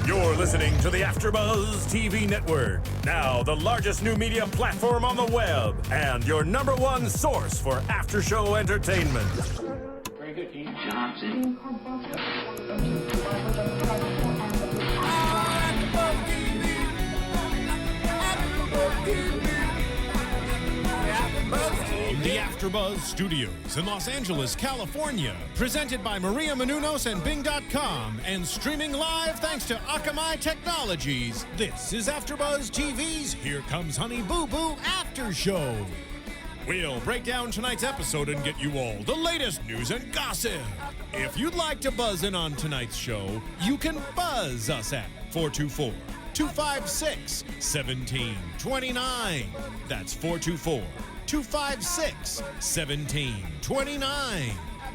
You're listening to the AfterBuzz TV network, now the largest new media platform on the web, and your number one source for after-show entertainment. Very good, Dean Johnson. From the AfterBuzz Studios in Los Angeles, California, presented by Maria Menounos and Bing.com, and streaming live thanks to Akamai Technologies. This is AfterBuzz TV's Here Comes Honey Boo Boo After Show. We'll break down tonight's episode and get you all the latest news and gossip. If you'd like to buzz in on tonight's show, you can buzz us at 424-256-1729. That's 424-256-1729.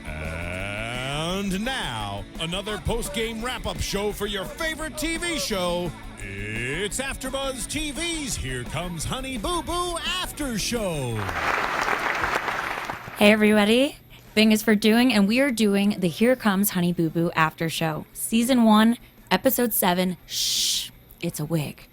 And now, another post-game wrap-up show for your favorite TV show. It's AfterBuzz TV's Here Comes Honey Boo Boo After Show. Hey everybody, Bing is for doing, and we are doing the Here Comes Honey Boo Boo After Show, Season 1, Episode 7, Shh, It's a Wig.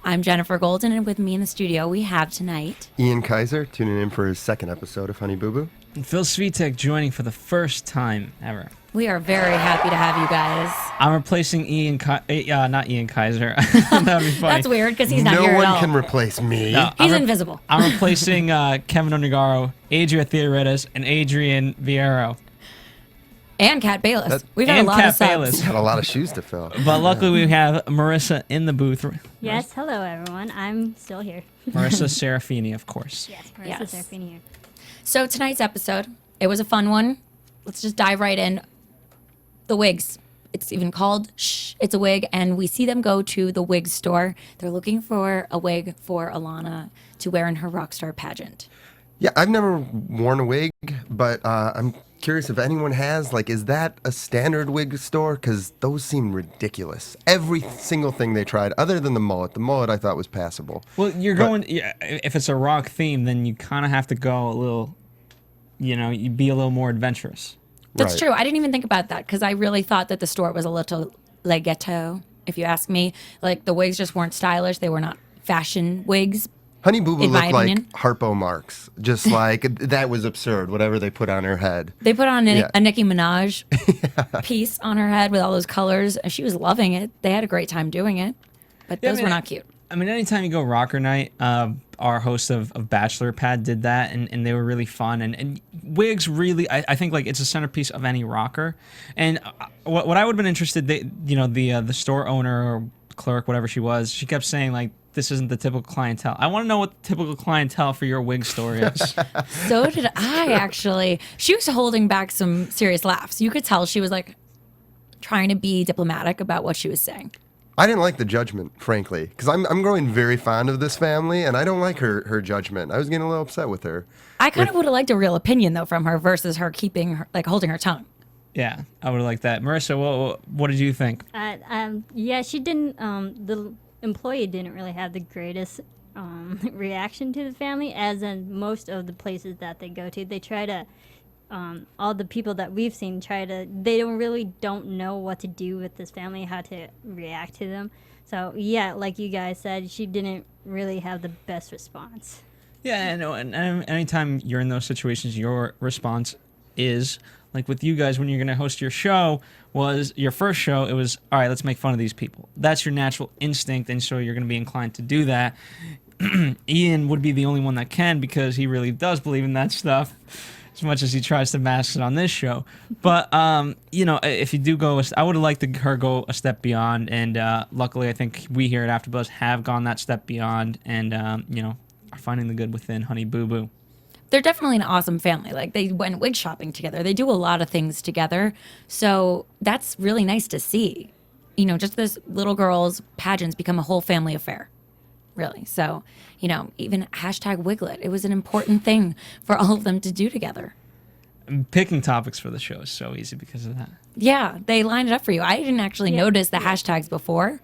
I'm Jenifer Golden, and with me in the studio we have tonight Keiser, tuning in for his second episode of Honey Boo Boo. And Phil Svitek joining for the first time ever. We are very happy to have you guys. I'm replacing not Ian Keiser. That would be funny. That's weird because he's not here at all. No one can replace me. No, He's invisible. I'm replacing Kevin Onegaro, Adria Theoretis, and Adrian Vieiro. And Kat Bayless. We've had a lot of subs. Got a lot of shoes to fill. But luckily we have Marisa in the booth. Yes, hello everyone. I'm still here. Marisa Serafini, of course. Yes, Marisa Yes. Serafini here. So tonight's episode, it was a fun one. Let's just dive right in. The wigs. It's even called Shh, It's a Wig, and we see them go to the wig store. They're looking for a wig for Alana to wear in her rockstar pageant. Yeah, I've never worn a wig, but I'm curious if anyone has. Like, is that a standard wig store? Because those seem ridiculous. Every single thing they tried, other than the mullet. The mullet I thought was passable. Well, if it's a rock theme, then you kind of have to go a little, you be a little more adventurous. That's Right. true. I didn't even think about that because I really thought that the store was a little like ghetto, if you ask me. Like, the wigs just weren't stylish. They were not fashion wigs. Honey Boo Boo In my looked like opinion. Harpo Marx. Just like, that was absurd, whatever they put on her head. They put on Yeah. a Nicki Minaj piece on her head with all those colors. And she was loving it. They had a great time doing it. But those were not cute. I mean, anytime you go rocker night, our host of Bachelor Pad did that, and they were really fun. And wigs really, I think, like, it's a centerpiece of any rocker. And what I would have been interested, the store owner or clerk, whatever she was, she kept saying, like, this isn't the typical clientele. I want to know what the typical clientele for your wig store is. So did I, actually. She was holding back some serious laughs. You could tell she was, like, trying to be diplomatic about what she was saying. I didn't like the judgment, frankly, because I'm growing very fond of this family, and I don't like her judgment. I was getting a little upset with her. I kind of would have liked a real opinion, though, from her versus her keeping, holding her tongue. Yeah, I would have liked that. Marisa, what did you think? Yeah, she didn't. The employee didn't really have the greatest reaction to the family, as in most of the places that they go to. They try to. All the people that we've seen they don't know what to do with this family, how to react to them. So yeah, like you guys said, she didn't really have the best response. Yeah, I know. And anytime you're in those situations, your response is, like with you guys when you're going to host your show, was your first show, it was, all right, let's make fun of these people. That's your natural instinct, and so you're going to be inclined to do that. Ian would be the only one that can, because he really does believe in that stuff, as much as he tries to mask it on this show. But, if you do go, I would have liked her go a step beyond. And luckily, I think we here at AfterBuzz have gone that step beyond and, are finding the good within Honey Boo Boo. They're definitely an awesome family. Like, they went wig shopping together. They do a lot of things together. So that's really nice to see. Just this little girl's pageants become a whole family affair. Really. So, even hashtag Wiglet, it was an important thing for all of them to do together. Picking topics for the show is so easy because of that. Yeah, they lined it up for you. I didn't actually notice the hashtags before.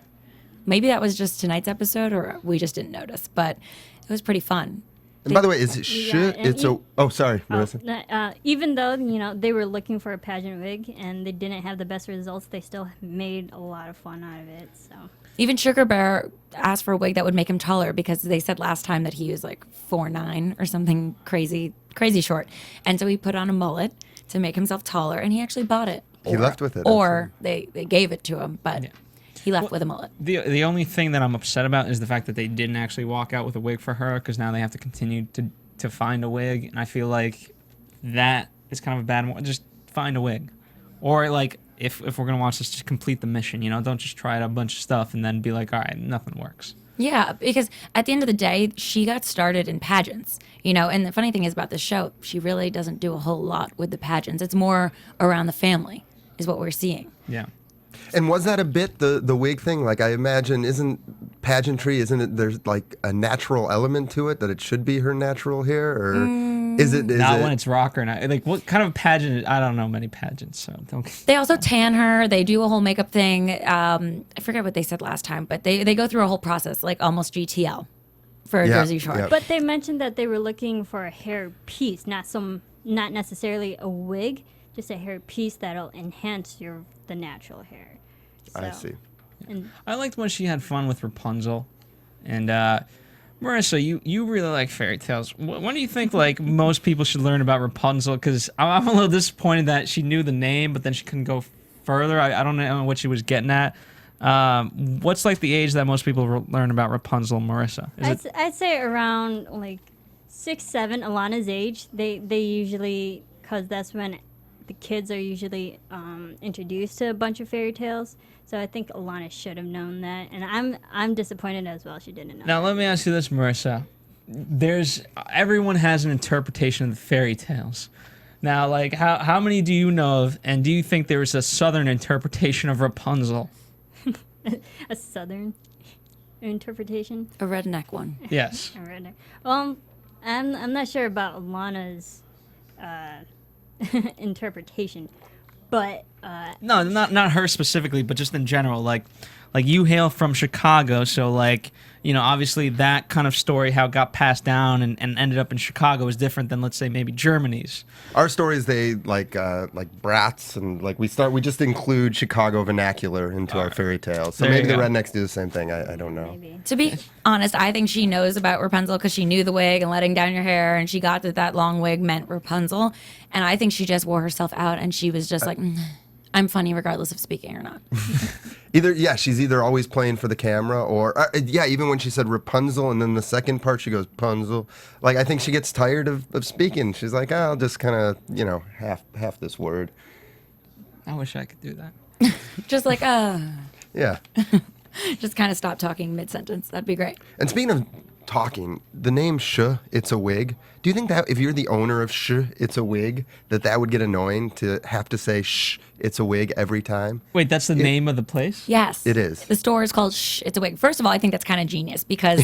Maybe that was just tonight's episode, or we just didn't notice, but it was pretty fun. And by the way, is it should? and It's a. Oh, sorry, Marissa. Even though they were looking for a pageant wig and they didn't have the best results, they still made a lot of fun out of it. So Even Sugar Bear asked for a wig that would make him taller because they said last time that he was like 4'9" or something crazy short. And so he put on a mullet to make himself taller, and he actually bought it. He left with it, Or they gave it to him, but he left with a mullet. The only thing that I'm upset about is the fact that they didn't actually walk out with a wig for her, because now they have to continue to find a wig, and I feel like that is kind of a bad one. Just find a wig. Or like if we're gonna watch this, just complete the mission, don't just try out a bunch of stuff and then be like, all right, nothing works. Yeah, because at the end of the day, she got started in pageants, and the funny thing is about this show, she really doesn't do a whole lot with the pageants. It's more around the family is what we're seeing. Yeah. And was that a bit the wig thing? Like, I imagine, isn't pageantry, isn't it, there's like a natural element to it that it should be her natural hair? Or is it? Not when it's rock or not. Like, what kind of pageant? I don't know many pageants, so don't. They also tan her. They do a whole makeup thing. I forget what they said last time, but they go through a whole process, like almost GTL for a Jersey Shore. Yeah. But they mentioned that they were looking for a hair piece, not necessarily a wig, just a hair piece that'll enhance the natural hair. I see. And I liked when she had fun with Rapunzel, and Marissa, you really like fairy tales. When do you think like most people should learn about Rapunzel? Because I'm a little disappointed that she knew the name, but then she couldn't go further. I don't know what she was getting at. What's like the age that most people learn about Rapunzel, Marissa? I'd say around like 6, 7, Alana's age. They usually, because that's when the kids are usually introduced to a bunch of fairy tales. So I think Alana should have known that, and I'm disappointed as well. She didn't know. Now let me ask you this, Marissa. Everyone has an interpretation of the fairy tales. Now, like how many do you know of, and do you think there is a southern interpretation of Rapunzel? A southern interpretation. A redneck one. Yes. A redneck. I'm not sure about Alana's interpretation, but No, not her specifically, but just in general. Like you hail from Chicago, so like obviously that kind of story, how it got passed down and ended up in Chicago, is different than, let's say, maybe Germany's. Our stories, they like brats, and like we just include Chicago vernacular into our fairy tales. So There maybe you the go. rednecks do the same thing. I don't know. maybe. To be honest, I think she knows about Rapunzel because she knew the wig and letting down your hair, and she got that long wig meant Rapunzel. And I think she just wore herself out, and she was just like, I'm funny regardless of speaking or not. She's either always playing for the camera, or even when she said Rapunzel, and then the second part she goes Punzel. Like, I think she gets tired of speaking. She's like, I'll just kind of half this word. I wish I could do that. Just like, Yeah. just kind of stop talking mid-sentence. That'd be great. And speaking of talking, the name Sh, It's a Wig. Do you think that if you're the owner of Sh, It's a Wig, that would get annoying to have to say Shh, It's a Wig every time? Wait, that's the name of the place? Yes. It is. The store is called Shh, It's a Wig. First of all, I think that's kind of genius because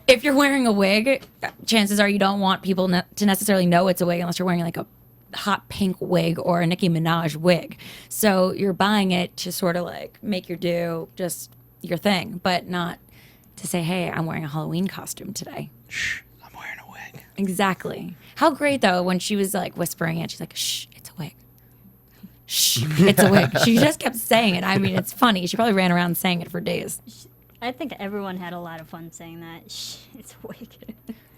if you're wearing a wig, chances are you don't want people to necessarily know it's a wig unless you're wearing like a hot pink wig or a Nicki Minaj wig. So you're buying it to sort of like make your just your thing, but not to say, hey, I'm wearing a Halloween costume today. Shh, I'm wearing a wig. Exactly. How great, though, when she was like whispering it, she's like, shh, it's a wig. Shh, it's a wig. She just kept saying it. I mean, it's funny. She probably ran around saying it for days. I think everyone had a lot of fun saying that. Shh, it's a wig.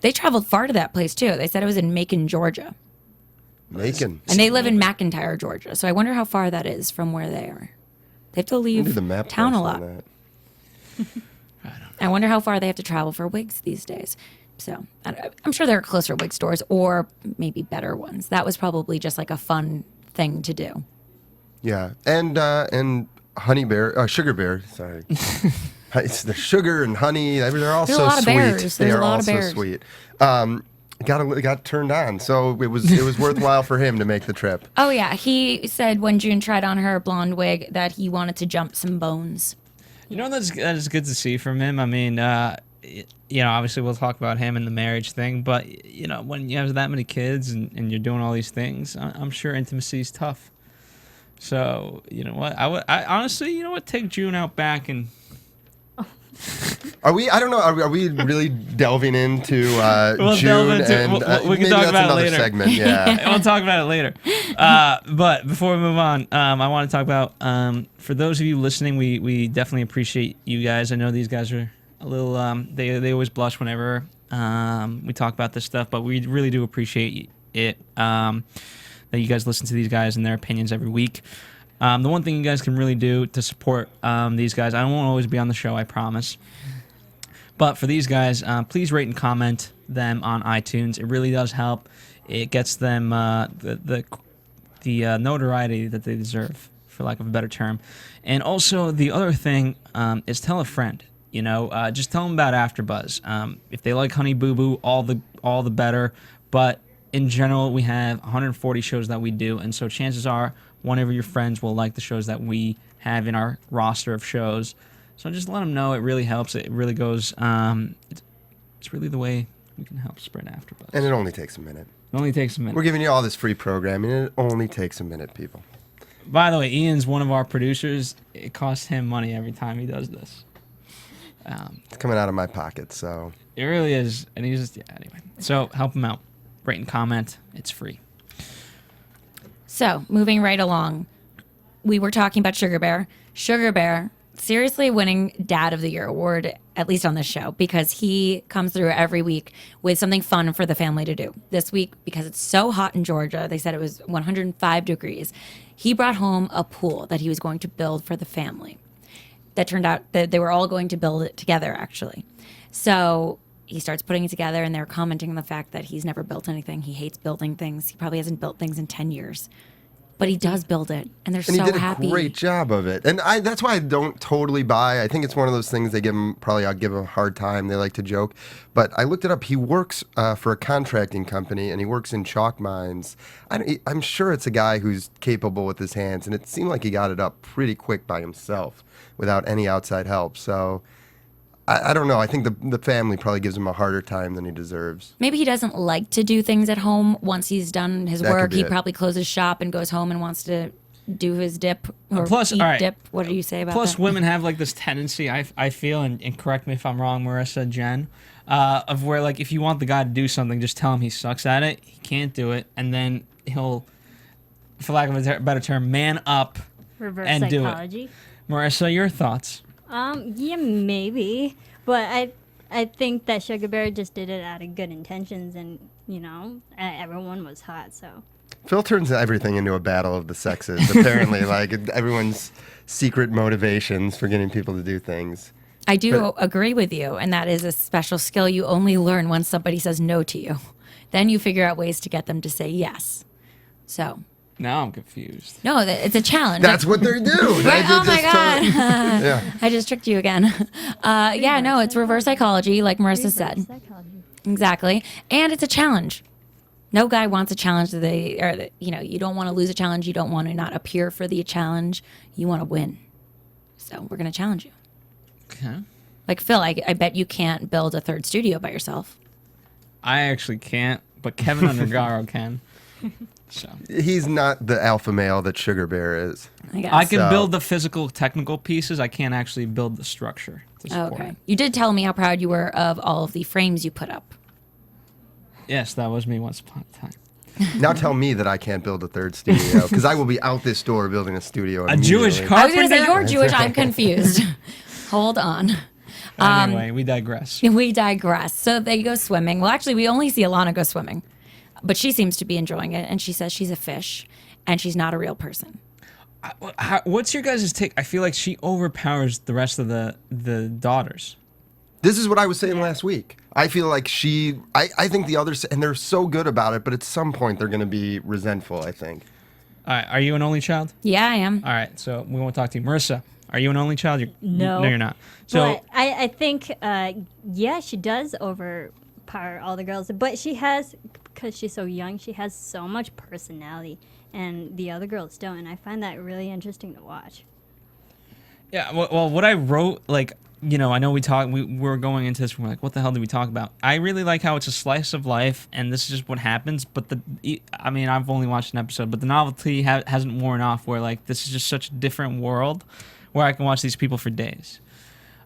They traveled far to that place, too. They said it was in Macon, Georgia. Macon. And they live in McIntyre, Georgia. So I wonder how far that is from where they are. They have to leave Do the map town a test on lot. that. I wonder how far they have to travel for wigs these days. So I'm sure there are closer wig stores or maybe better ones. That was probably just like a fun thing to do. Yeah, and Honey Bear, Sugar Bear. Sorry, it's the sugar and honey. They're all There's a so lot of sweet. bears. They There's a are lot all of so bears. sweet. Got turned on, so it was worthwhile for him to make the trip. Oh, yeah. He said when June tried on her blonde wig that he wanted to jump some bones. That is good to see from him. I mean, obviously we'll talk about him and the marriage thing, but when you have that many kids and you're doing all these things, I'm sure intimacy is tough. So you know what? I honestly, take June out back and Are we? I don't know. Are we really delving into We'll June? delve into- and we can maybe talk that's about it another later. segment. Yeah. We'll talk about it later. But before we move on, I want to talk about for those of you listening, we definitely appreciate you guys. I know these guys are a little they always blush whenever we talk about this stuff, but we really do appreciate it that you guys listen to these guys and their opinions every week. The one thing you guys can really do to support these guys, I won't always be on the show, I promise. But for these guys, please rate and comment them on iTunes. It really does help. It gets them the notoriety that they deserve, for lack of a better term. And also, the other thing is tell a friend. You know, just tell them about AfterBuzz. If they like Honey Boo Boo, all the better. But in general, we have 140 shows that we do, and so chances are one of your friends will like the shows that we have in our roster of shows. So just let them know. It really helps. It really goes. It's really the way we can help spread AfterBuzz. And it only takes a minute. It only takes a minute. We're giving you all this free programming, and it only takes a minute, people. By the way, Ian's one of our producers. It costs him money every time he does this. It's coming out of my pocket, so. It really is. And he's just, anyway. So help him out. Rate and comment. It's free. So, moving right along, we were talking about Sugar Bear. Sugar Bear, seriously winning Dad of the Year award, at least on this show, because he comes through every week with something fun for the family to do. This week, because it's so hot in Georgia, they said it was 105 degrees, he brought home a pool that he was going to build for the family. That turned out that they were all going to build it together, actually. So he starts putting it together, and they're commenting on the fact that he's never built anything. He hates building things. He probably hasn't built things in 10 years. But he does build it, and they're And so he did happy. a great job of it. And that's why I don't totally buy. I think it's one of those things they give him, probably I'll give him a hard time. They like to joke. But I looked it up. He works for a contracting company, and he works in chalk mines. I'm sure it's a guy who's capable with his hands, and it seemed like he got it up pretty quick by himself without any outside help. So I don't know. I think the family probably gives him a harder time than he deserves. Maybe he doesn't like to do things at home. Once he's done his That could work, be he it. probably closes shop and goes home and wants to do his dip or Plus, eat all right. dip. What do you say about Plus, that? women have like this tendency, I feel, and correct me if I'm wrong, Marissa, Jen, of where like if you want the guy to do something, just tell him he sucks at it, he can't do it, and then he'll, for lack of a better term, man up Reverse and do it. psychology. Marissa, your thoughts? Yeah, maybe, but I think that Sugar Bear just did it out of good intentions, and everyone was hot, so. Phil turns everything into a battle of the sexes, apparently. Like everyone's secret motivations for getting people to do things. I do agree with you, and that is a special skill you only learn when somebody says no to you. Then you figure out ways to get them to say yes. So, Now I'm confused. no, it's a challenge. That's what they do. Right? Oh my God. Yeah. I just tricked you again. Yeah, no, it's reverse psychology, like Marissa said. Reverse psychology. Exactly. And it's a challenge. No guy wants a challenge that you don't want to lose a challenge. You don't want to not appear for the challenge. You want to win. So we're going to challenge you. Okay. Like Phil, I bet you can't build a third studio by yourself. I actually can't, but Kevin Undergaro can. So He's not the alpha male that Sugar Bear is. I guess. I can So- build the physical, technical pieces. I can't actually build the structure to support Okay. it. You did tell me how proud you were of all of the frames you put up. Yes, that was me once upon a time. Now tell me that I can't build a third studio, because I will be out this door building a studio. A Jewish immediately. I was going to say carpenter? you're Jewish. I'm confused. Hold on. Anyway, we digress. We digress. So they go swimming. Well, actually, we only see Alana go swimming, but she seems to be enjoying it, and she says she's a fish, and she's not a real person. What's your guys' take? I feel like she overpowers the rest of the daughters. This is what I was saying last week. I feel like I think the others, and they're so good about it, but at some point they're going to be resentful, I think. All right, are you an only child? Yeah, I am. All right, so we won't talk to you. Marissa, are you an only child? No. No, you're not. So But I think, yeah, she does overpower all the girls. But she has, because she's so young, she has so much personality. And the other girls don't. And I find that really interesting to watch. yeah, well, what I wrote, like, I know we were going into this, we're like, what the hell did we talk about? I really like how it's a slice of life, and this is just what happens, but I've only watched an episode, but the novelty hasn't worn off, where, like, this is just such a different world, where I can watch these people for days.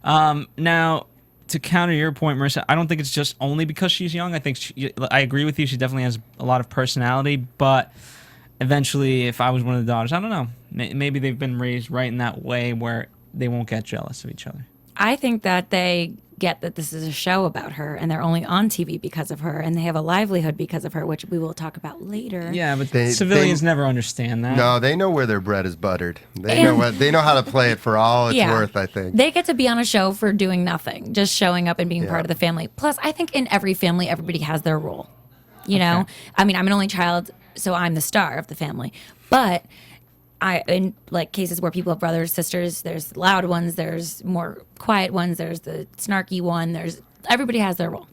Now, to counter your point, Marisa, I don't think it's just only because she's young. I think I agree with you. She definitely has a lot of personality, but eventually, if I was one of the daughters, I don't know. Maybe they've been raised right in that way where they won't get jealous of each other. I think that they get that this is a show about her and they're only on TV because of her and they have a livelihood because of her, which we will talk about later. Yeah, but civilians never understand that. No, they know where their bread is buttered. They know how to play it for all it's worth, I think. They get to be on a show for doing nothing, just showing up and being part of the family. Plus, I think in every family, everybody has their role. You know? I mean, I'm an only child, so I'm the star of the family. But in like cases where people have brothers, sisters, there's loud ones, there's more quiet ones, there's the snarky one, everybody has their role.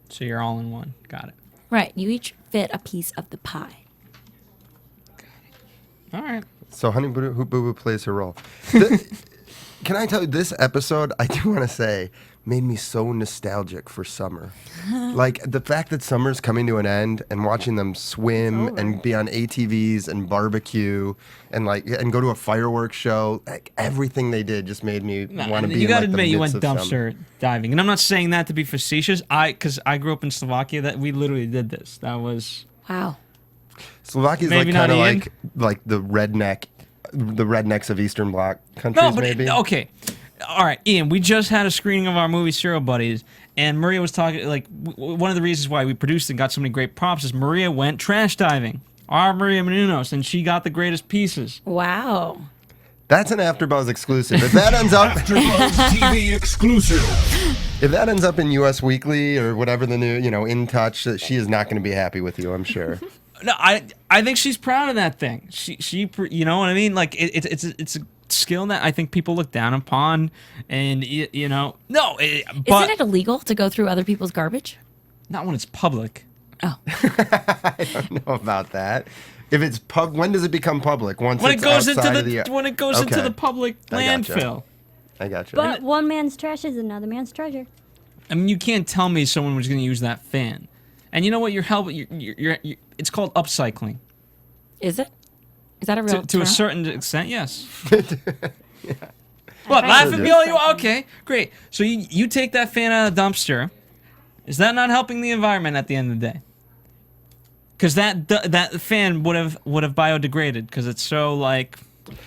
So you're all in one. Got it. Right. You each fit a piece of the pie. All right. So Honey Boo Boo plays her role. Can I tell you, this episode, I do want to say, made me so nostalgic for summer. Like, the fact that summer's coming to an end and watching them swim and be on ATVs and barbecue and go to a fireworks show, like, everything they did just made me want to be You in, got to the admit, you went midst of dumpster summer. diving. And I'm not saying that to be facetious. Because I grew up in Slovakia, that we literally did this. That was... Wow. Slovakia's Maybe kind of not Ian. like the rednecks of Eastern Bloc countries, No, but maybe. Okay. All right, Ian, we just had a screening of our movie Serial Buddies, and Maria was talking, one of the reasons why we produced and got so many great props is Maria went trash diving. Our Maria Menounos, and she got the greatest pieces. Wow. That's an AfterBuzz exclusive. If that ends up AfterBuzz TV exclusive. If that ends up in US Weekly or whatever the new, In Touch, she is not going to be happy with you, I'm sure. No, I think she's proud of that thing. She you know what I mean? Like it's a skill that I think people look down upon, and no, but Isn't it illegal to go through other people's garbage? not when it's public. Oh. I don't know about that. If it's when does it become public? Once When it's it goes outside into of when it goes into Okay. the public I gotcha. landfill. I got you. But one man's trash is another man's treasure. I mean, you can't tell me someone was going to use that fan. And you know what? You're it's called upcycling. Is it? Is that a real To a term? certain extent, yes. What, laugh at me all you want? Okay, great. So you take that fan out of the dumpster. Is that not helping the environment at the end of the day? Because that fan would have biodegraded because it's so biodegradable.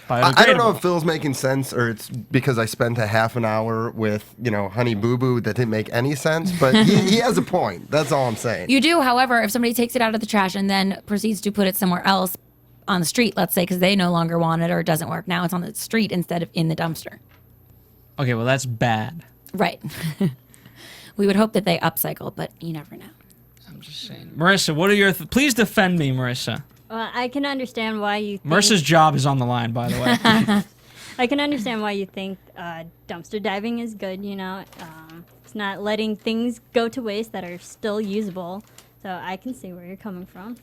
I don't know if Phil's making sense or it's because I spent a half an hour with, Honey Boo Boo that didn't make any sense, but he has a point. That's all I'm saying. You do, however, if somebody takes it out of the trash and then proceeds to put it somewhere else on the street, let's say, because they no longer want it or it doesn't work, now it's on the street instead of in the dumpster. Okay, well, that's bad. Right. We would hope that they upcycle, but you never know. I'm just saying. Marisa, what are your... Please defend me, Marisa. Well, I can understand why you think... Marisa's job is on the line, by the way. I can understand why you think dumpster diving is good, It's not letting things go to waste that are still usable. So I can see where you're coming from.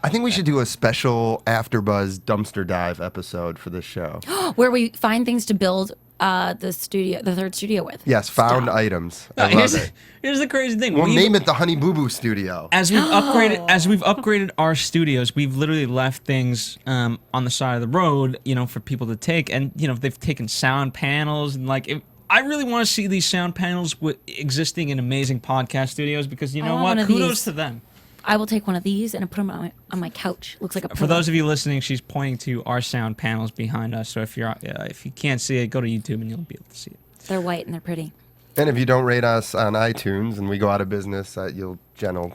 I think we should do a special AfterBuzz dumpster dive episode for this show. Where we find things to build the third studio with. Yes, found Stop. items. I love it. Here's the crazy thing. We'll name it the Honey Boo Boo Studio. As we've upgraded our studios, we've literally left things on the side of the road, for people to take, and they've taken sound panels and I really want to see these sound panels existing in amazing podcast studios because you know what? Kudos to them. I will take one of these and put them on my couch. Looks like a pillow. For those of you listening, she's pointing to our sound panels behind us. So if you can't see it, go to YouTube and you'll be able to see it. They're white and they're pretty. And if you don't rate us on iTunes and we go out of business, you'll get all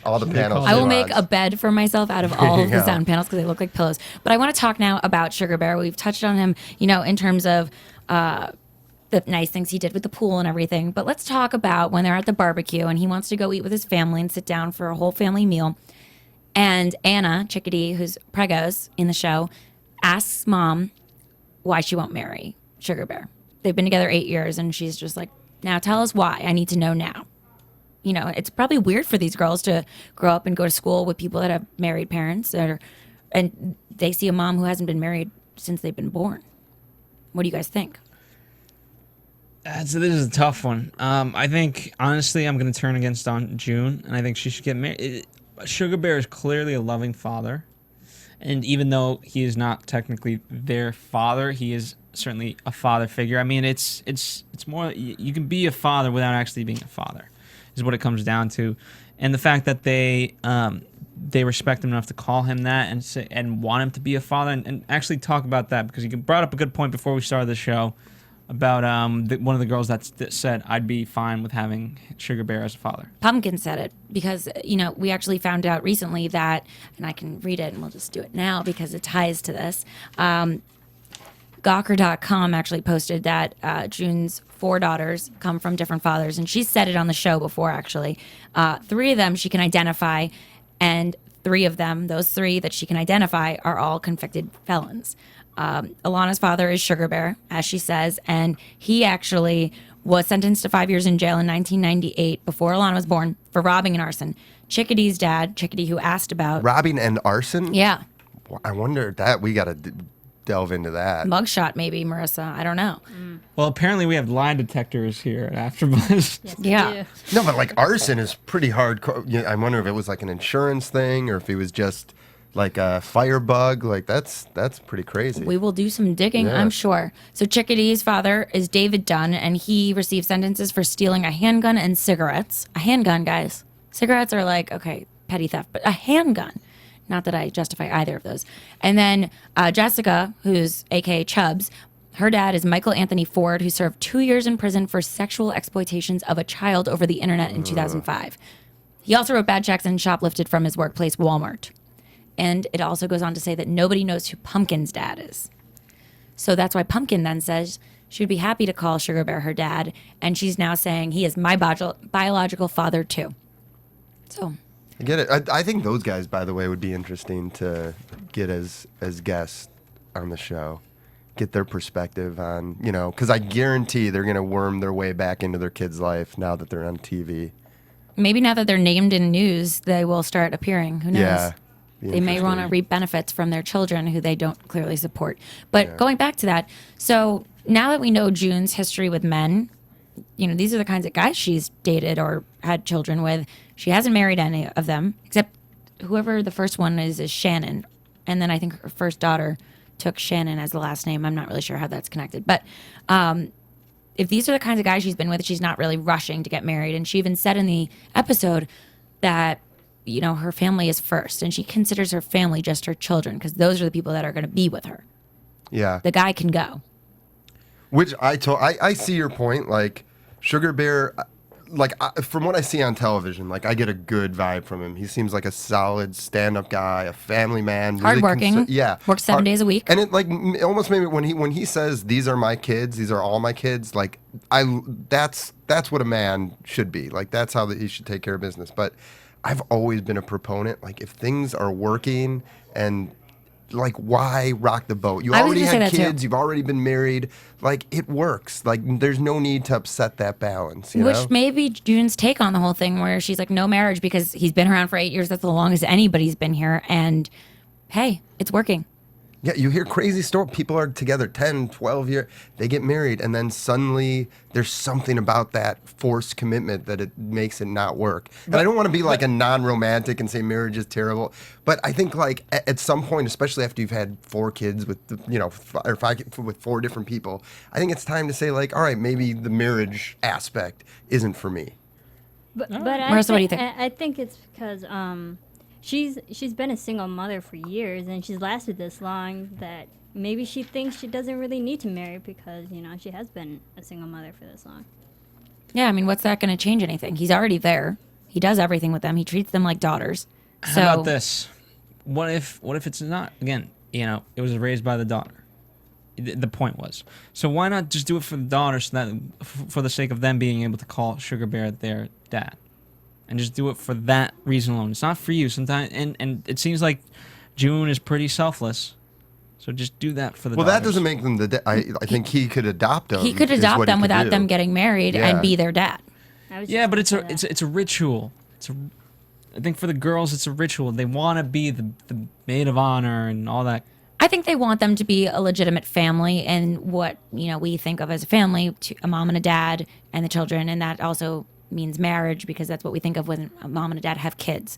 all the panels. I will make a bed for myself out of all of the Yeah. sound panels because they look like pillows. But I want to talk now about Sugar Bear. We've touched on him, in terms of the nice things he did with the pool and everything. But let's talk about when they're at the barbecue and he wants to go eat with his family and sit down for a whole family meal. And Anna Chickadee, who's Pregos in the show, asks mom why she won't marry Sugar Bear. They've been together 8 years and she's just like, now tell us why. I need to know now. It's probably weird for these girls to grow up and go to school with people that have married parents and they see a mom who hasn't been married since they've been born. What do you guys think? This is a tough one. I think, honestly, I'm going to turn against Aunt June, and I think she should get married. Sugar Bear is clearly a loving father, And even though he is not technically their father, he is certainly a father figure. I mean, it's more, you can be a father without actually being a father, is what it comes down to. And the fact that they respect him enough to call him that and want him to be a father, and actually talk about that, because you brought up a good point before we started the show about one of the girls that said, I'd be fine with having Sugar Bear as a father. Pumpkin said it because, we actually found out recently that, and I can read it and we'll just do it now because it ties to this. Gawker.com actually posted that June's 4 daughters come from different fathers, and she said it on the show before, actually. 3 of them she can identify, and 3 of them, those 3 that she can identify, are all convicted felons. Alana's father is Sugar Bear, as she says, and he actually was sentenced to 5 years in jail in 1998 before Alana was born for robbing and arson. Chickadee's dad, Chickadee, who asked about... Robbing and arson? Yeah. I wonder that we got to delve into that. Mugshot, maybe, Marissa. I don't know. Well, apparently we have lie detectors here at AfterBuzz. Yes, Yeah. do. No, but like arson is pretty hardcore. I wonder if it was like an insurance thing or if it was just like a firebug. Like that's pretty crazy. We will do some digging, Yeah. I'm sure. So Chickadee's father is David Dunn, and he received sentences for stealing a handgun and cigarettes. A handgun, guys. Cigarettes are like, okay, petty theft, but a handgun. Not that I justify either of those. And then Jessica, who's a.k.a. Chubbs, her dad is Michael Anthony Ford, who served 2 years in prison for sexual exploitations of a child over the internet in 2005. He also wrote bad checks and shoplifted from his workplace, Walmart. And it also goes on to say that nobody knows who Pumpkin's dad is. So that's why Pumpkin then says she'd be happy to call Sugar Bear her dad. And she's now saying he is my biological father, too. So... I get it. I think those guys, by the way, would be interesting to get as guests on the show. Get their perspective on, because I guarantee they're going to worm their way back into their kid's life now that they're on TV. Maybe now that they're named in news, they will start appearing. Who knows? Yeah. They may want to reap benefits from their children who they don't clearly support. But going back to that, so now that we know June's history with men, these are the kinds of guys she's dated or had children with. She hasn't married any of them, except whoever the first one is Shannon. And then I think her first daughter took Shannon as the last name. I'm not really sure how that's connected. But if these are the kinds of guys she's been with, she's not really rushing to get married. And she even said in the episode that, her family is first. And she considers her family just her children because those are the people that are going to be with her. Yeah. The guy can go. Which I see your point. Like, Sugar Bear, from what I see on television, like, I get a good vibe from him. He seems like a solid stand-up guy, a family man. Really hardworking. Yeah. Works 7 days a week. And it, like, almost maybe when he says, these are my kids, these are all my kids, like, that's what a man should be. Like, that's how he should take care of business. But I've always been a proponent, like, if things are working and... like, why rock the boat? You already had kids. You've already been married. Like, it works. Like, there's no need to upset that balance. Which may be June's take on the whole thing, where she's like, no marriage because he's been around for 8 years. That's the longest anybody's been here. And hey, it's working. Yeah, you hear crazy stories. People are together 10, 12 years. They get married, and then suddenly there's something about that forced commitment that it makes it not work. And I don't want to be like a non-romantic and say marriage is terrible, but I think like at some point, especially after you've had 4 kids with, or 5 with 4 different people, I think it's time to say like, all right, maybe the marriage aspect isn't for me. But Marissa, what do you think? I think it's because she's been a single mother for years, and she's lasted this long that maybe she thinks she doesn't really need to marry because she has been a single mother for this long. Yeah, I mean, what's that going to change anything? He's already there. He does everything with them. He treats them like daughters. So, How about this? What if it's not? Again, it was raised by the daughter. The point was. So why not just do it for the daughter, so that for the sake of them being able to call Sugar Bear their dad? And just do it for that reason alone. It's not for you sometimes, and it seems like June is pretty selfless. So just do that for the Well, daughters. that doesn't make them I think he could adopt them. he could adopt them without them getting married Yeah. and be their dad. Yeah, but it's a ritual. I think for the girls, it's a ritual. They want to be the maid of honor and all that. I think they want them to be a legitimate family and what we think of as a family, a mom and a dad and the children, and that also means marriage because that's what we think of when a mom and a dad have kids.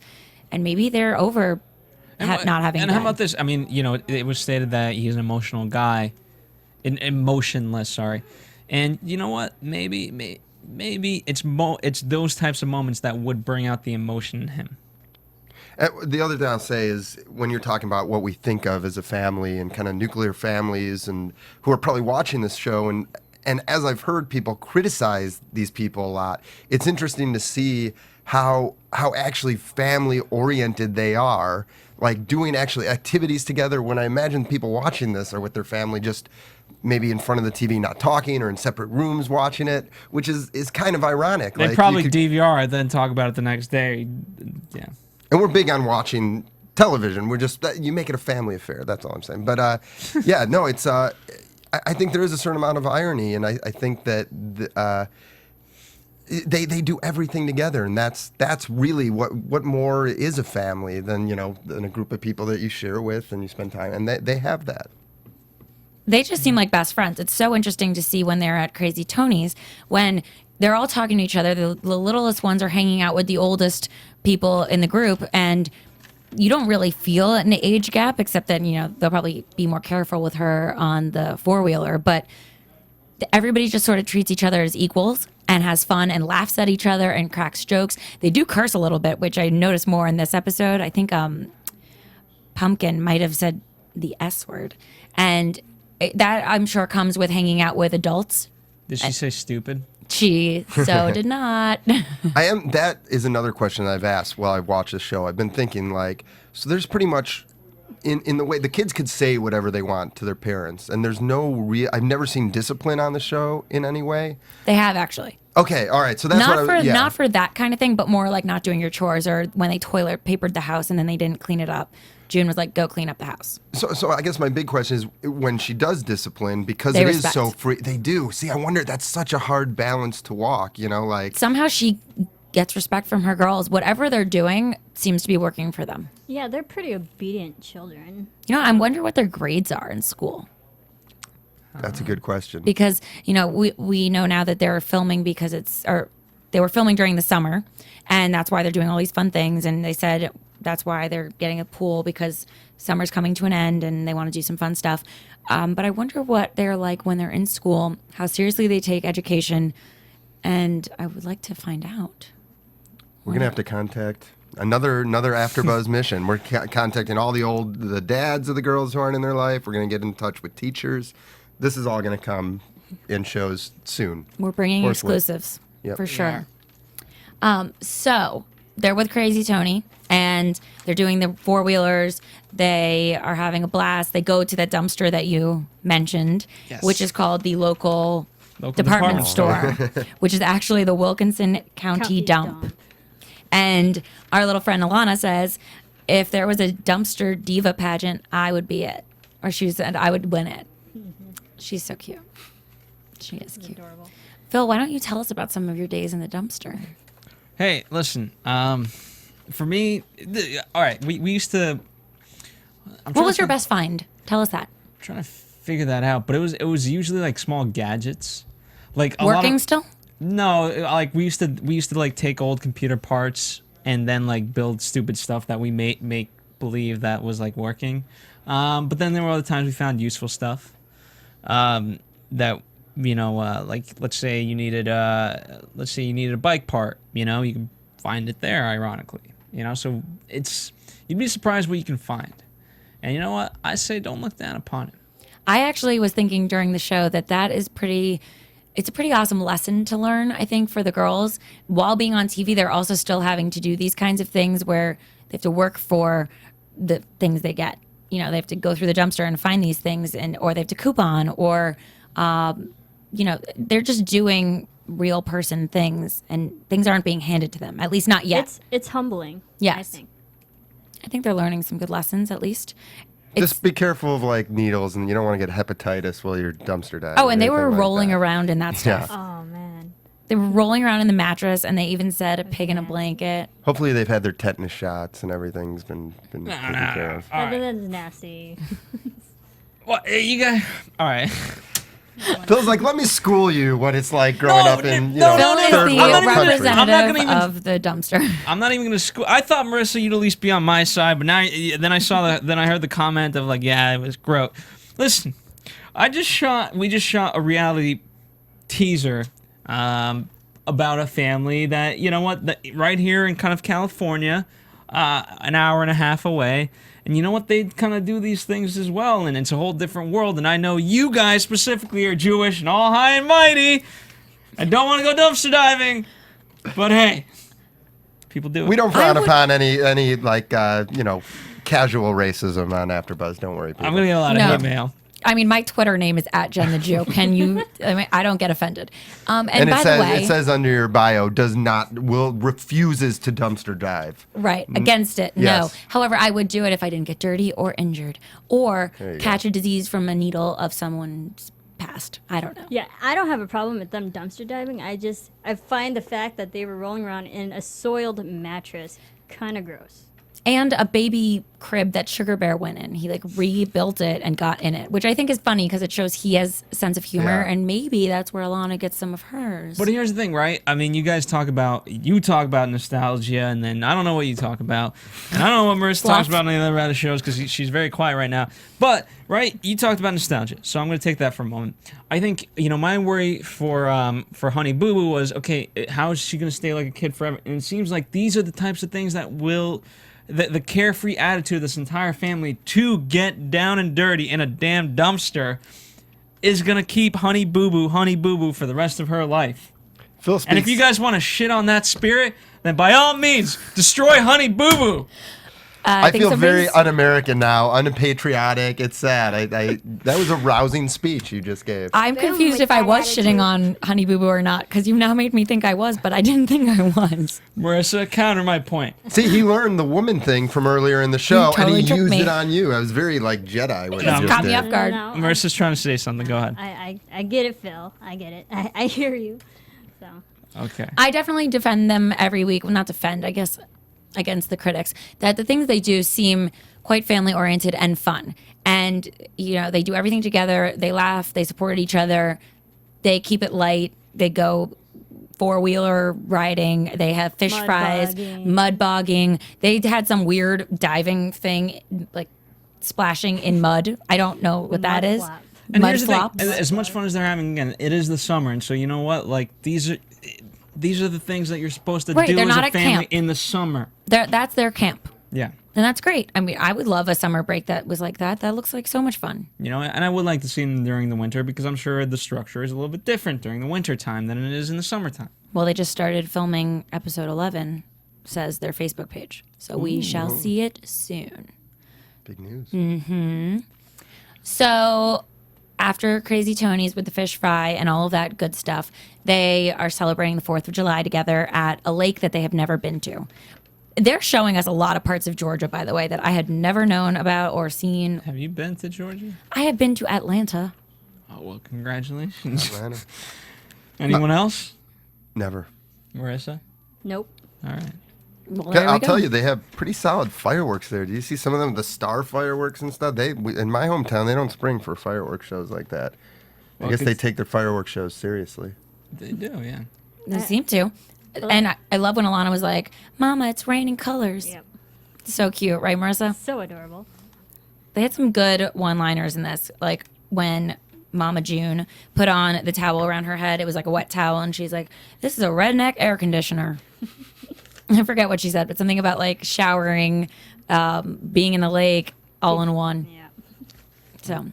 And maybe they're over not having. And how about this? I mean, it was stated that he's an emotional guy, emotionless. Sorry, and you know what? Maybe it's those types of moments that would bring out the emotion in him. The other thing I'll say is when you're talking about what we think of as a family and kind of nuclear families and who are probably watching this show and as I've heard people criticize these people a lot, it's interesting to see how actually family oriented they are, like doing actually activities together. When I imagine people watching this are with their family just maybe in front of the TV not talking or in separate rooms watching it, which is kind of ironic. They probably DVR then talk about it the next day. Yeah. And we're big on watching television. We're just, you make it a family affair. That's all I'm saying. But yeah, no, it's, I think there is a certain amount of irony. And I think that they do everything together. And that's really what more is a family than, than a group of people that you share with and you spend time. And they have that. They just seem like best friends. It's so interesting to see when they're at Crazy Tony's, when they're all talking to each other. The littlest ones are hanging out with the oldest people in the group, and you don't really feel an age gap, except that, they'll probably be more careful with her on the four-wheeler. But everybody just sort of treats each other as equals and has fun and laughs at each other and cracks jokes. They do curse a little bit, which I noticed more in this episode. I think Pumpkin might have said the S word. And that, I'm sure, comes with hanging out with adults. Did she say stupid? She so did not. That is another question I've asked while I've watched the show. I've been thinking, so there's pretty much, in the way, the kids could say whatever they want to their parents, and there's no real, I've never seen discipline on the show in any way. They have, actually. Okay, all right, so that's not for that kind of thing, but more like not doing your chores, or when they toilet papered the house and then they didn't clean it up. June was like, go clean up the house. So I guess my big question is, when she does discipline, because they it respect. is so free, they do. See, I wonder, that's such a hard balance to walk, Somehow she gets respect from her girls. Whatever they're doing seems to be working for them. Yeah, they're pretty obedient children. I wonder what their grades are in school. That's a good question. Because, we know now that they're filming they were filming during the summer, and that's why they're doing all these fun things. And they said that's why they're getting a pool, because summer's coming to an end and they want to do some fun stuff. But I wonder what they're like when they're in school, how seriously they take education, and I would like to find out. We're gonna have to contact another AfterBuzz mission. We're contacting all the dads of the girls who aren't in their life. We're gonna get in touch with teachers. This is all gonna come in shows soon. We're bringing exclusives for sure. So they're with Crazy Tony, and they're doing the four-wheelers. They are having a blast. They go to that dumpster that you mentioned, which is called the local department store, which is actually the Wilkinson County dump. And our little friend Alana says, if there was a dumpster diva pageant, I would be it. Or she said, I would win it. She's so cute. She is cute. Adorable. Phil, why don't you tell us about some of your days in the dumpster? Hey, listen. For me, all right. We used to. What was your best find? Tell us that. I'm trying to figure that out, but it was usually like small gadgets, like working still. No, like we used to like take old computer parts and then like build stupid stuff that we make believe that was like working. But then there were other times we found useful stuff. That like let's say you needed a bike part. You can find it there, ironically. So you'd be surprised what you can find. And you know what? I say don't look down upon it. I actually was thinking during the show that is it's a pretty awesome lesson to learn, I think, for the girls. While being on TV, they're also still having to do these kinds of things where they have to work for the things they get. They have to go through the dumpster and find these things, or they have to coupon, or, they're just doing real person things, and things aren't being handed to them, at least not yet. It's humbling. Yes. I think they're learning some good lessons, at least. Just be careful of like needles, and you don't want to get hepatitis while you're dumpster diving. Oh, and they were rolling around in that stuff. Yeah. Oh man. They were rolling around in the mattress, and they even said a pig in a blanket. Hopefully they've had their tetanus shots and everything's been taken care of. That's nasty. What you got? All right. Phil's like, let me school you what it's like growing up in no, Phil is third the world I'm not country. gonna representative even- of the dumpster. I'm not even gonna school. I thought Marisa, you'd at least be on my side, but now then I saw then I heard the comment of like, yeah, it was gross. Listen, we just shot a reality teaser about a family that right here in kind of California, an hour and a half away. And you know what? They kind of do these things as well, and it's a whole different world. And I know you guys specifically are Jewish and all high and mighty. I don't want to go dumpster diving, but hey, people do it. We don't frown upon any like casual racism on AfterBuzz. Don't worry, people. I'm gonna get a lot of No. hate mail. I mean, my Twitter name is @JenTheJew. Can you? I mean, I don't get offended. And And by the way, it says under your bio, refuses to dumpster dive. right, against it, Yes. no. However, I would do it if I didn't get dirty or injured or There you catch a disease from a needle of someone's past. I don't know. Yeah, I don't have a problem with them dumpster diving. I find the fact that they were rolling around in a soiled mattress kind of gross. And a baby crib that Sugar Bear went in. He like rebuilt it and got in it, which I think is funny because it shows he has a sense of humor, Yeah. and maybe that's where Alana gets some of hers. But here's the thing, right? I mean, you guys talk about nostalgia, and then I don't know what you talk about, and I don't know what Marissa talks about on the other reality shows because she's very quiet right now. But right, you talked about nostalgia, so I'm going to take that for a moment. I think my worry for Honey Boo Boo was, okay, how is she going to stay like a kid forever? And it seems like these are the types of things that will. The carefree attitude of this entire family to get down and dirty in a damn dumpster is going to keep Honey Boo Boo for the rest of her life. Phil speaks. And if you guys want to shit on that spirit, then by all means, destroy Honey Boo Boo. I think feel very somebody's- un-American now, unpatriotic. It's sad. That was a rousing speech you just gave. I'm Boom confused with if I that was attitude. shitting on Honey Boo Boo or not, because you now made me think I was, but I didn't think I was. Marissa, counter my point. See, he learned the woman thing from earlier in the show, totally and he tricked used me. it on you. I was very like Jedi when Just he caught just me did. off guard. No, Marissa's trying to say something. Go ahead. I get it, Phil. I get it. I hear you. So Okay. I definitely defend them every week. Well, not defend, I guess, against the critics. That the things they do seem quite family oriented and fun. And, they do everything together. They laugh. They support each other. They keep it light. They go four-wheeler riding. They have fish Mud fries, bogging. mud bogging. They had some weird diving thing, like splashing in mud. I don't know what that Mud is. flop. And Mud here's the thing, flops. as much fun as they're having, again, it is the summer, and so you know what? Like these are the things that you're supposed to Right, do they're as not a at family camp. in the summer. That's their camp. Yeah. And that's great. I mean, I would love a summer break that was like that. That looks like so much fun. And I would like to see them during the winter because I'm sure the structure is a little bit different during the winter time than it is in the summertime. Well, they just started filming episode 11, says their Facebook page. So we shall see it soon. Big news. So after Crazy Tony's with the fish fry and all of that good stuff, they are celebrating the 4th of July together at a lake that they have never been to. They're showing us a lot of parts of Georgia, by the way, that I had never known about or seen. Have you been to Georgia? I have been to Atlanta. Oh, well, congratulations. Atlanta. Anyone else? Never. Marissa? nope. All right. Well, Yeah, there we I'll go. tell you, they have pretty solid fireworks there. Do you see some of them, the star fireworks and stuff? In my hometown, they don't spring for fireworks shows like that. I Well, guess they 'cause- take their fireworks shows seriously. They do, yeah. They seem to. And I love when Alana was like, Mama, it's raining colors. Yep. So cute, right, Marissa? So adorable. They had some good one-liners in this. Like when Mama June put on the towel around her head, it was like a wet towel, and she's like, "This is a redneck air conditioner." I forget what she said, but something about like showering, being in the lake, all in one. Yeah. So,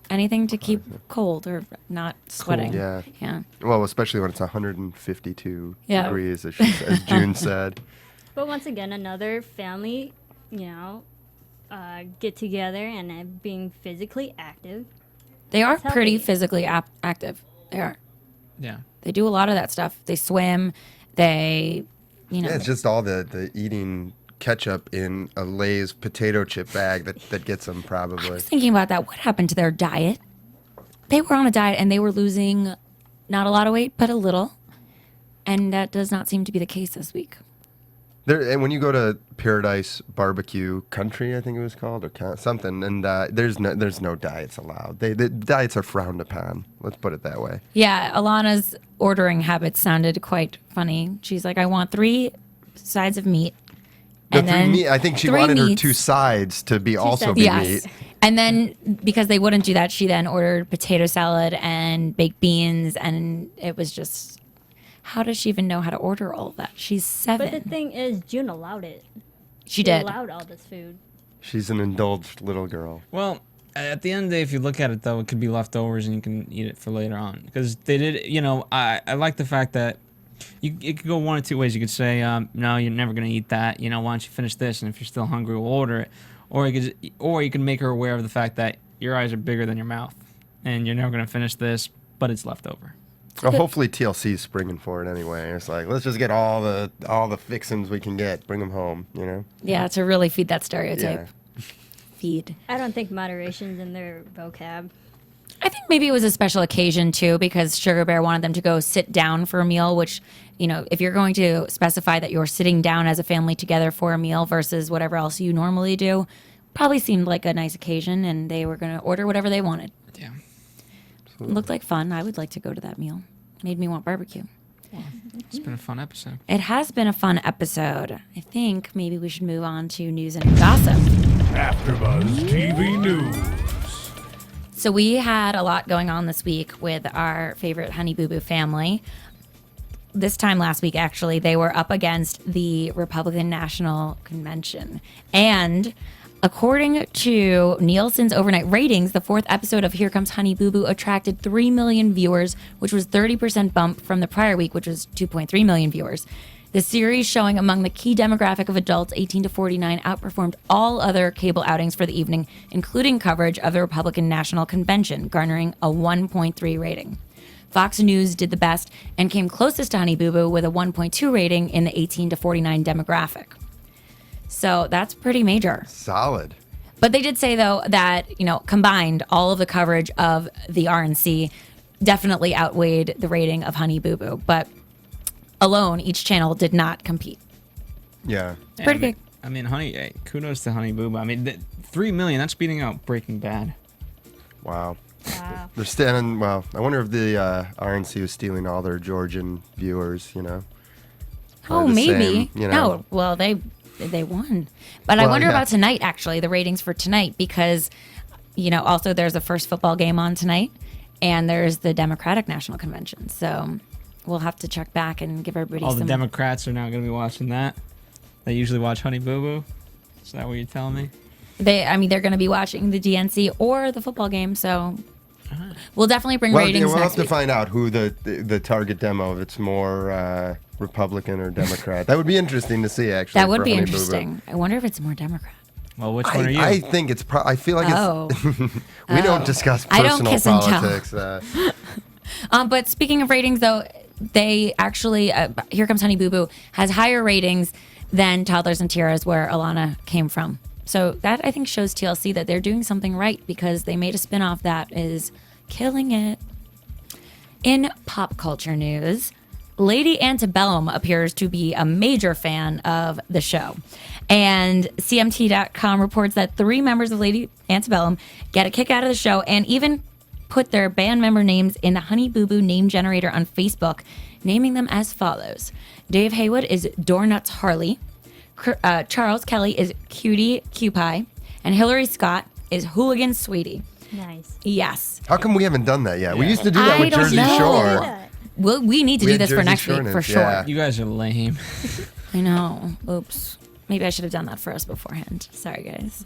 anything to keep cold or not sweating. yeah. Yeah. Well, especially when it's 152 Yeah. degrees, as June said. But once again, another family, get together and being physically active. They are Healthy. pretty physically active. They are. Yeah. They do a lot of that stuff. They swim. They, Yeah, it's just all the eating ketchup in a Lay's potato chip bag that gets them I probably. was thinking about that. What happened to their diet? They were on a diet and they were losing not a lot of weight, but a little. And that does not seem to be the case this week. There, and when you go to Paradise Barbecue Country, I think it was called, or something, and there's no diets allowed. The diets are frowned upon. Let's put it that way. Yeah, Alana's ordering habits sounded quite funny. She's like, I want 3 sides of meat. I think she wanted her meats. 2 sides to be also be Yes. meat. And then because they wouldn't do that, she then ordered potato salad and baked beans, and it was just, how does she even know how to order all of that? She's 7. But the thing is, June allowed it. She did. Allowed all this food. She's an indulged little girl. Well, at the end of the day, if you look at it, though, it could be leftovers and you can eat it for later on. Because they did, I like the fact that it could go one of 2 ways. You could say, no, you're never going to eat that. Why don't you finish this? And if you're still hungry, we'll order it. Or you can make her aware of the fact that your eyes are bigger than your mouth. And you're never going to finish this, but it's leftover. Well, hopefully TLC's springing for it anyway. It's like, let's just get all the fixins we can get, bring them home, Yeah, to really feed that stereotype. Yeah. Feed. I don't think moderation's in their vocab. I think maybe it was a special occasion too, because Sugar Bear wanted them to go sit down for a meal, which, if you're going to specify that you're sitting down as a family together for a meal versus whatever else you normally do, probably seemed like a nice occasion, and they were going to order whatever they wanted. Yeah. It looked like fun. I would like to go to that meal. Made me want barbecue. It's been a fun episode. It has been a fun episode. I think maybe we should move on to news and gossip. AfterBuzz TV News. So we had a lot going on this week with our favorite Honey Boo Boo family. This time last week, actually, they were up against the Republican National Convention. And according to Nielsen's overnight ratings, the 4th episode of Here Comes Honey Boo Boo attracted 3 million viewers, which was 30% bump from the prior week, which was 2.3 million viewers. The series, showing among the key demographic of adults 18 to 49, outperformed all other cable outings for the evening, including coverage of the Republican National Convention, garnering a 1.3 rating. Fox News did the best and came closest to Honey Boo Boo with a 1.2 rating in the 18 to 49 demographic. So that's pretty major. Solid. But they did say, though, that, combined, all of the coverage of the RNC definitely outweighed the rating of Honey Boo Boo. But alone, each channel did not compete. Yeah. Pretty big. I mean, kudos to Honey Boo Boo. I mean, 3 million, that's beating out Breaking Bad. Wow. Wow. They're standing, well, I wonder if the RNC was stealing all their Georgian viewers, Oh, Probably the maybe. same, No, well, they won. But I Well, wonder yeah. about tonight, actually, the ratings for tonight, because, also there's a first football game on tonight, and there's the Democratic National Convention. So we'll have to check back and give everybody All some. the Democrats are now going to be watching that. They usually watch Honey Boo Boo. Is that what you're telling me? They're going to be watching the DNC or the football game, so we'll definitely bring Well, yeah, ratings we'll have next to week. find out who the target demo, if it's more Republican or Democrat. That would be interesting to see, actually. That would for be Honey Boo Boo. interesting. I wonder if it's more Democrat. Well, which one are you? I think it's. I feel like Oh. it's. We don't discuss I don't personal kiss and tell. politics. But speaking of ratings, though, they actually, Here Comes Honey Boo Boo has higher ratings than Toddlers and Tiaras, where Alana came from. So that, I think, shows TLC that they're doing something right, because they made a spinoff that is killing it. In pop culture news, Lady Antebellum appears to be a major fan of the show. And CMT.com reports that 3 members of Lady Antebellum get a kick out of the show and even put their band member names in the Honey Boo Boo name generator on Facebook, naming them as follows. Dave Haywood is Doornuts Harley. Charles Kelly is Cutie Cupie. And Hillary Scott is Hooligan Sweetie. Nice. Yes. How come we haven't done that yet? We used to do that I with don't Jersey know. Shore. Well, we need to We do had this for Jersey next Shore week, for names, sure. yeah. You guys are lame. I know. Oops. Maybe I should have done that for us beforehand. Sorry, guys.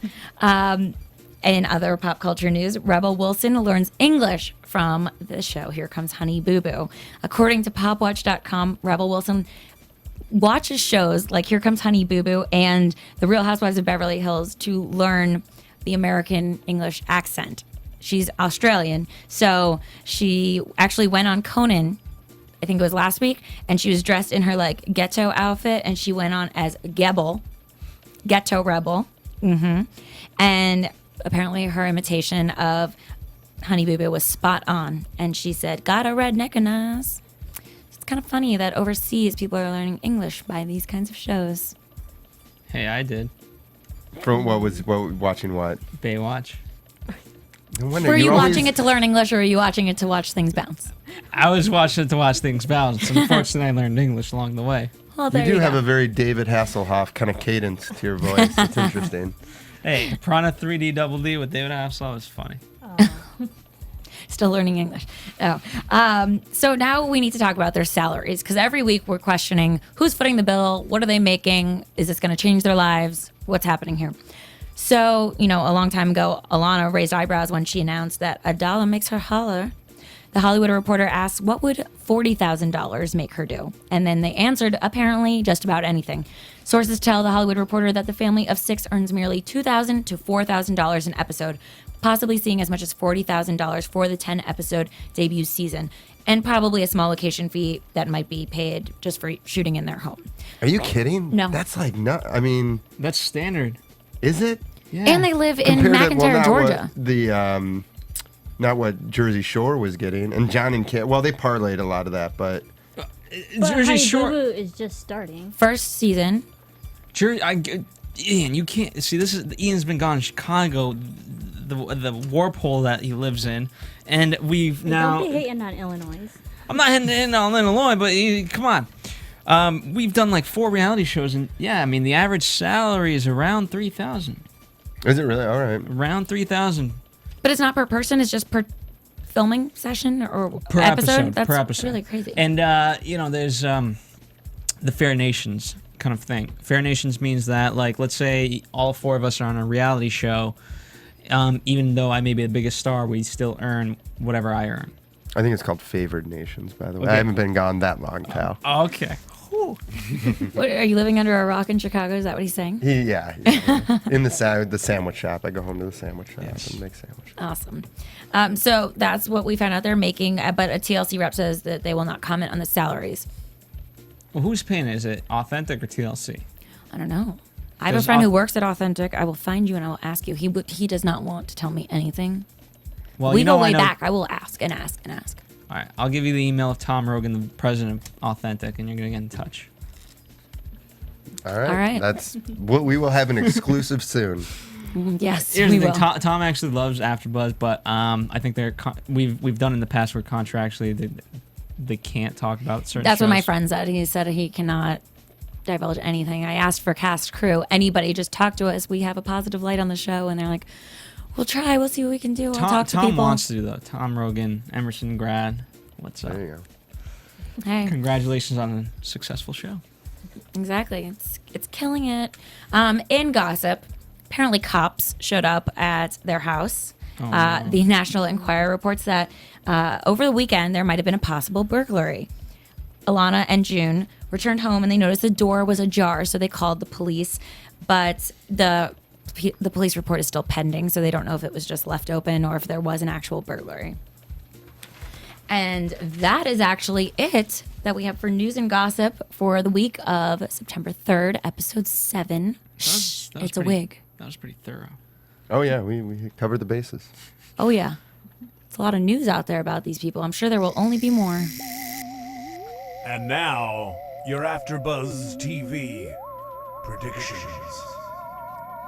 In other pop culture news, Rebel Wilson learns English from the show Here Comes Honey Boo Boo. According to PopWatch.com, Rebel Wilson watches shows like Here Comes Honey Boo Boo and The Real Housewives of Beverly Hills to learn the American English accent. She's Australian, so she actually went on Conan, I think it was last week, and she was dressed in her like ghetto outfit, and she went on as Gebel, Ghetto Rebel. And apparently her imitation of Honey Boo Boo was spot on, and she said, "Got a redneck in us." It's kind of funny that overseas people are learning English by these kinds of shows. Hey, I did. From watching what? Baywatch. No wonder Were you always- watching it to learn English, or were you watching it to watch things bounce? I was watching it to watch things bounce. Unfortunately, I learned English along the way. Well, You there do you have go. a very David Hasselhoff kind of cadence to your voice. It's interesting. Hey, Piranha 3D Double D with David Hasselhoff was funny. Still learning English. So now we need to talk about their salaries, because every week we're questioning who's footing the bill, what are they making, is this going to change their lives, what's happening here. So, a long time ago, Alana raised eyebrows when she announced that a dollar makes her holler. The Hollywood Reporter asked, what would $40,000 make her do? And then they answered, apparently, just about anything. Sources tell the Hollywood Reporter that the family of 6 earns merely $2,000 to $4,000 an episode, possibly seeing as much as $40,000 for the 10-episode debut season, and probably a small location fee that might be paid just for shooting in their home. Are you kidding? No. That's like not. I mean, That's standard. is it? Yeah. And they live in Compared to- McIntyre, not Georgia. What the not what Jersey Shore was getting, and John and Kim. Well, they parlayed a lot of that, but But Jersey Honey Shore. Boo Boo is just starting. First season. Ian, you can't see. Ian's been gone in Chicago, the warp hole that he lives in, and we've now. Don't be hating on Illinois. I'm not heading in on Illinois, but come on. We've done like 4 reality shows, and yeah, I mean the average salary is around $3,000. is it really all right? Around $3,000 But it's not per person, it's just per filming session or per episode. That's per episode. really crazy. And there's the Fair Nations kind of thing. Fair Nations means that, like, let's say all 4 of us are on a reality show. Even though I may be the biggest star, we still earn whatever I earn. I think it's called Favored Nations, by the way. Okay. I haven't been gone that long, pal. Okay. What, are you living under a rock in Chicago? Is that what he's saying? Yeah. In the sandwich shop. I go home to the sandwich shop and make sandwiches. Awesome. So that's what we found out they're making, but a TLC rep says that they will not comment on the salaries. Well, who's paying it? Is it Authentic or TLC? I don't know. I have a Does friend who works at Authentic. I will find you and I will ask you. He does not want to tell me anything. Well, We you know, go I way know- back. I will ask and ask and ask. All right, I'll give you the email of Tom Rogan, the president of Authentic, and you're gonna get in touch. All right. All right. That's what we will have an exclusive soon. Yes, Here's we the will. thing: Tom actually loves AfterBuzz, but I think we've done in the past where contractually they can't talk about certain. That's what my shows. friend said. He said he cannot divulge anything. I asked for cast, crew, anybody, just talk to us. We have a positive light on the show, and they're like, "We'll try. We'll see what we can do. I'll talk to Tom people." wants to though. Tom Rogan, Emerson grad. What's up? There you go. Hey, Congratulations on a successful show. exactly. It's killing it. In gossip, apparently cops showed up at their house. no. The National Enquirer reports that over the weekend there might have been a possible burglary. Alana and June returned home and they noticed the door was ajar, so they called the police. But the police report is still pending, so they don't know if it was just left open or if there was an actual burglary. And that is actually it that we have for news and gossip for the week of September 3rd, episode 7. Shh, That was it's a pretty- wig. That was pretty thorough. Oh yeah, we covered the bases. Oh, yeah. There's a lot of news out there about these people. I'm sure there will only be more. And now, your AfterBuzz TV predictions.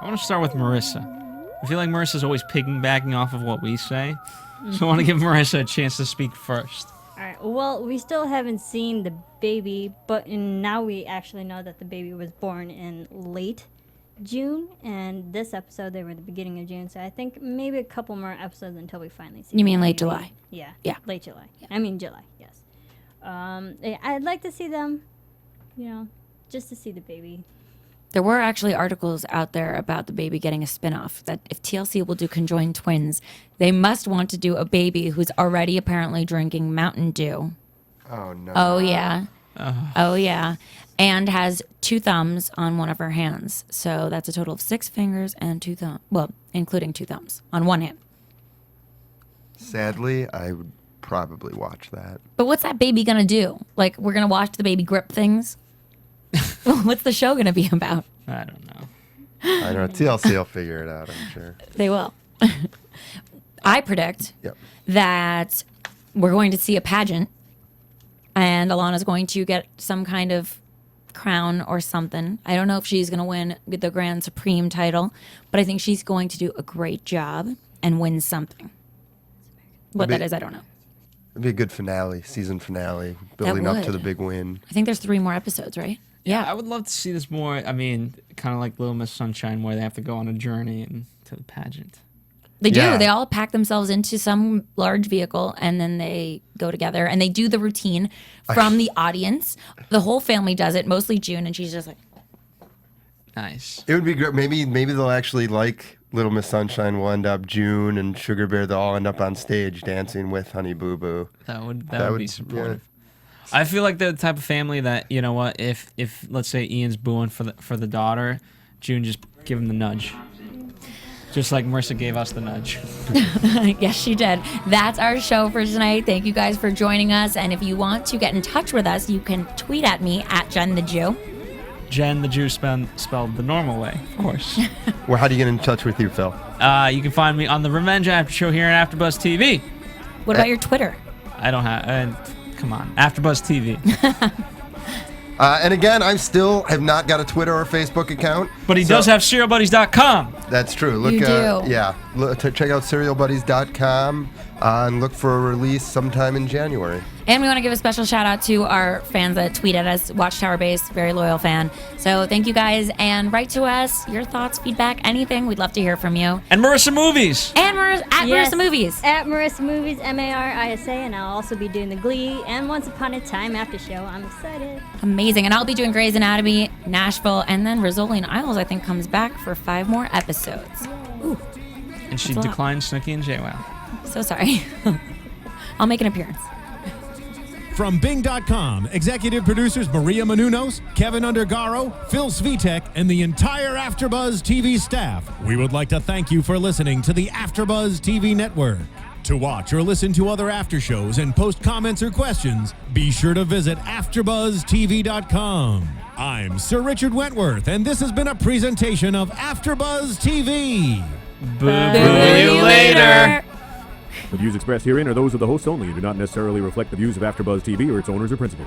I want to start with Marisa. I feel like Marissa's always piggybacking off of what we say, so I want to give Marissa a chance to speak first. All right. Well, we still haven't seen the baby, but now we actually know that the baby was born in late June, and this episode they were at the beginning of June. So I think maybe a couple more episodes until we finally see. You mean the late baby. July? Yeah. Yeah. Late July. I mean July. Yes. I'd like to see them. Just to see the baby. There were actually articles out there about the baby getting a spinoff, that if TLC will do conjoined twins, they must want to do a baby who's already apparently drinking Mountain Dew. Oh no. Oh, yeah. Oh, yeah. And has 2 thumbs on one of her hands. So that's a total of 6 fingers and 2 thumbs. Well, including 2 thumbs on one hand. Sadly, I would probably watch that. But what's that baby going to do? Like, we're going to watch the baby grip things? What's the show going to be about? I don't know. I don't know. TLC will figure it out, I'm sure. They will. I predict Yep. that we're going to see a pageant and Alana's going to get some kind of crown or something. I don't know if she's going to win the Grand Supreme title, but I think she's going to do a great job and win something. What that is, I don't know. It'd be a good season finale, building up to the big win. I think there's 3 more episodes, right? Yeah. I would love to see this more. I mean, kind of like Little Miss Sunshine, where they have to go on a journey and to the pageant. They do. Yeah. They all pack themselves into some large vehicle and then they go together and they do the routine from the audience. The whole family does it, mostly June, and she's just like, Nice. It would be great. Maybe they'll actually like Little Miss Sunshine will end up June and Sugar Bear. They'll all end up on stage dancing with Honey Boo Boo. That would be supportive. Yeah. I feel like they're the type of family that, you know what, if let's say Ian's booing for the daughter, June just give him the nudge. Just like Marisa gave us the nudge. Yes, she did. That's our show for tonight. Thank you guys for joining us. And if you want to get in touch with us, you can tweet at me at Jen the Jew. Jen the Jew spelled the normal way, of course. Well, how do you get in touch with you, Phil? You can find me on the Revenge After Show here on AfterBuzz TV. What about your Twitter? I don't have... come on. AfterBuzz TV. And again, I still have not got a Twitter or Facebook account. But he does have SerialBuddies.com. That's true. Look, You do. Yeah. Check out SerialBuddies.com and look for a release sometime in January. And we want to give a special shout out to our fans that tweet at us, Watchtower Base, very loyal fan. So thank you guys, and write to us your thoughts, feedback, anything. We'd love to hear from you. And Marisa Movies. And Marisa Movies. At Marisa Movies, Marisa, and I'll also be doing the Glee and Once Upon a Time after show. I'm excited. Amazing. And I'll be doing Grey's Anatomy, Nashville, and then Rizzoli and Isles, I think, comes back for 5 more episodes. Ooh, And she That's a lot. declined Snooki and JWoww. so sorry. I'll make an appearance. From Bing.com, executive producers Maria Menounos, Kevin Undergaro, Phil Svitek, and the entire AfterBuzz TV staff, we would like to thank you for listening to the AfterBuzz TV network. To watch or listen to other after shows and post comments or questions, be sure to visit AfterBuzzTV.com. I'm Sir Richard Wentworth, and this has been a presentation of AfterBuzz TV. Boo you later. The views expressed herein are those of the hosts only and do not necessarily reflect the views of AfterBuzz TV or its owners or principals.